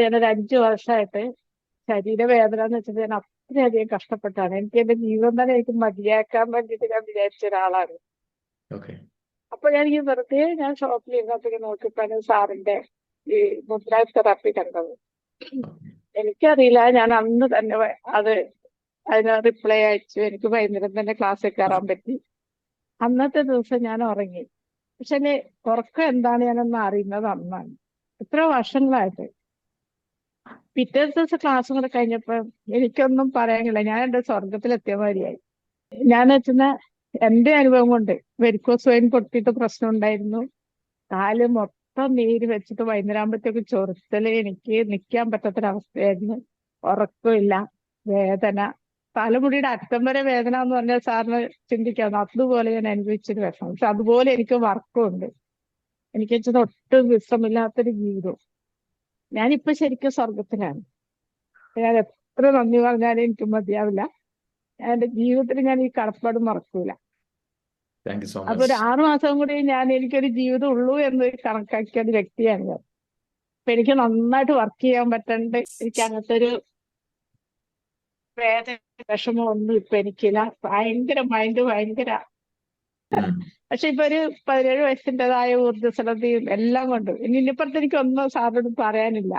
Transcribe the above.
ഞാനൊരു 5 വർഷമായിട്ട് ശരീരവേദന എന്ന് വെച്ചാൽ ഞാൻ അത്രയധികം കഷ്ടപ്പെട്ടാണ്. എനിക്ക് എന്റെ ജീവിതം തന്നെ എനിക്ക് മതിയാക്കാൻ വേണ്ടിയിട്ട് ഞാൻ വിചാരിച്ച ഒരാളാണ്. ഓക്കെ. അപ്പൊ ഞാൻ ഷോപ്പിൽ ഇരുന്നപ്പോഴേക്കും നോക്കിയപ്പോഴാണ് സാറിന്റെ ഈ മുദ്ര തെറാപ്പി കണ്ടത്. എനിക്കറിയില്ല, ഞാൻ അന്ന് തന്നെ അത് അതിന് റിപ്ലൈ അയച്ചു. എനിക്ക് വൈകുന്നേരം തന്നെ ക്ലാസ്സിൽ കയറാൻ പറ്റി. അന്നത്തെ ദിവസം ഞാൻ ഉറങ്ങി. പക്ഷെ ഉറക്കം എന്താണ് ഞാനൊന്ന് അറിയുന്നത് അന്നാണ്, എത്ര വർഷങ്ങളായിട്ട്. പിറ്റേ ദിവസം ക്ലാസ് കൂടെ കഴിഞ്ഞപ്പോ എനിക്കൊന്നും പറയാനില്ല, ഞാൻ എന്റെ സ്വർഗത്തിലെത്തിയ മാതിരിയായി. ഞാൻ വെച്ചാൽ എന്റെ അനുഭവം കൊണ്ട് വെരിക്കോസ് വെയിൻ പൊട്ടിയിട്ട് പ്രശ്നം ഉണ്ടായിരുന്നു. കാല് മൊത്തം നീര് വെച്ചിട്ട് വൈകുന്നേരം ആകുമ്പോഴത്തേക്ക് ചൊറുത്തല്, എനിക്ക് നിൽക്കാൻ പറ്റാത്തൊരവസ്ഥയായിരുന്നു. ഉറക്കമില്ല, വേദന, തലമുടിയുടെ അറ്റം വരെ വേദന എന്ന് പറഞ്ഞാൽ സാറിന് ചിന്തിക്കാവുന്ന അതുപോലെ ഞാൻ അനുഭവിച്ചൊരു വിഷമം. പക്ഷെ അതുപോലെ എനിക്ക് വർക്കും ഉണ്ട്. എനിക്ക് വെച്ചാൽ ഒട്ടും വിശ്രമില്ലാത്തൊരു ജീവിതവും. ഞാനിപ്പോ ശരിക്കും സ്വർഗത്തിലാണ്. ഞാൻ എത്ര നന്ദി പറഞ്ഞാലും എനിക്ക് മതിയാവില്ല. എന്റെ ജീവിതത്തിൽ ഞാൻ ഈ കടപ്പാട് മറക്കൂല. താങ്ക് യു സോ അപ്പൊ മച്ച്. ഒരു 6 മാസം കൂടി എനിക്കൊരു ജീവിതം ഉള്ളൂ എന്ന് കണക്കാക്കിയ ഒരു വ്യക്തിയാണ് ഞാൻ. അപ്പൊ എനിക്ക് നന്നായിട്ട് വർക്ക് ചെയ്യാൻ പറ്റണ്ട്. എനിക്ക് അങ്ങനത്തെ ഒരു വേദന വിഷമം ഒന്നും ഇപ്പൊ എനിക്കില്ല. ഭയങ്കര മൈൻഡ് ഭയങ്കര. പക്ഷെ ഇപ്പൊ ഒരു 17 വയസ്സിൻ്റെതായ ഊർജ്ജസ്വലതയും എല്ലാം കൊണ്ട് ഇനിയിപ്പുറത്ത് എനിക്ക് ഒന്നും സാറിനോട് പറയാനില്ല.